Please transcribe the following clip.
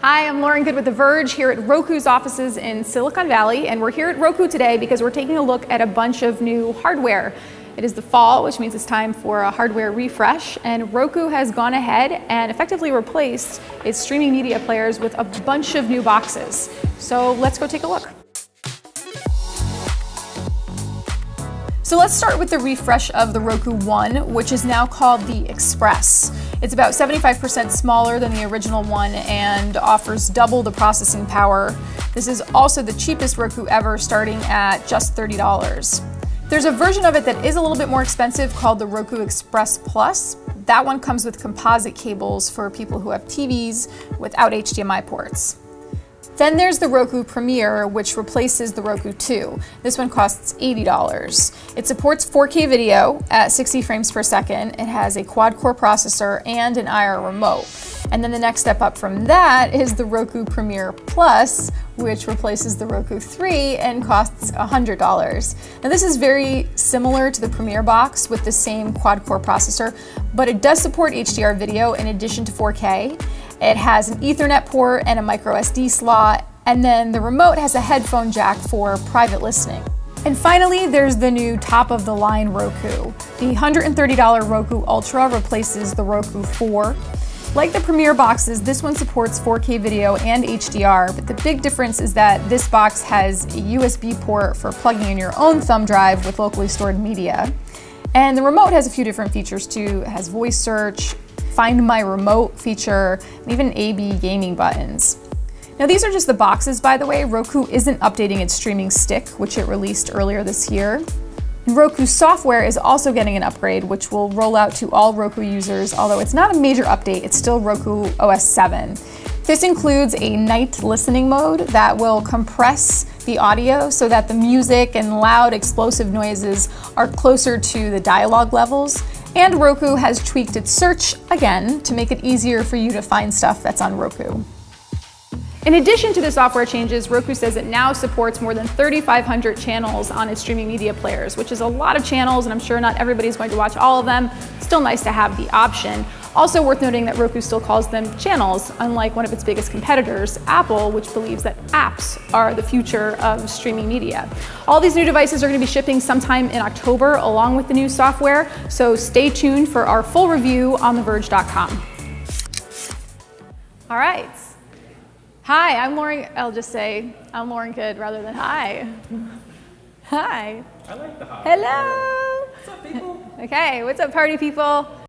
Hi, I'm Lauren Good with The Verge here at Roku's offices in Silicon Valley, and we're here at Roku today because we're taking a look at a bunch of new hardware. It is the fall, which means it's time for a hardware refresh, and Roku has gone ahead and effectively replaced its streaming media players with a bunch of new boxes. So let's go take a look. So let's start with the refresh of the Roku One, which is now called the Express. It's about 75% smaller than the original one and offers double the processing power. This is also the cheapest Roku ever, starting at just $30. There's a version of it that is a little bit more expensive called the Roku Express Plus. That one comes with composite cables for people who have TVs without HDMI ports. Then there's the Roku Premier, which replaces the Roku 2. This one costs $80. It supports 4K video at 60 frames per second. It has a quad-core processor and an IR remote. And then the next step up from that is the Roku Premier Plus, which replaces the Roku 3 and costs $100. Now this is very similar to the Premier box with the same quad-core processor, but it does support HDR video in addition to 4K. It has an Ethernet port and a micro SD slot, and then the remote has a headphone jack for private listening. And finally, there's the new top-of-the-line Roku. The $130 Roku Ultra replaces the Roku 4. Like the Premier boxes, this one supports 4K video and HDR, but the big difference is that this box has a USB port for plugging in your own thumb drive with locally stored media. And the remote has a few different features too. It has voice search, Find My Remote feature, and even A/B gaming buttons. Now these are just the boxes, by the way. Roku isn't updating its streaming stick, which it released earlier this year. And Roku software is also getting an upgrade, which will roll out to all Roku users, although it's not a major update, it's still Roku OS 7. This includes a night listening mode that will compress the audio so that the music and loud explosive noises are closer to the dialogue levels. And Roku has tweaked its search again to make it easier for you to find stuff that's on Roku. In addition to the software changes, Roku says it now supports more than 3,500 channels on its streaming media players, which is a lot of channels, and I'm sure not everybody's going to watch all of them. Still nice to have the option. Also worth noting that Roku still calls them channels, unlike one of its biggest competitors, Apple, which believes that apps are the future of streaming media. All these new devices are going to be shipping sometime in October along with the new software, so stay tuned for our full review on TheVerge.com. All right. Hi, I'm Lauren. I'll just say I'm Lauren Good rather than hi. Hi. I like the hi. Hello. What's up, people? Okay, what's up, party people?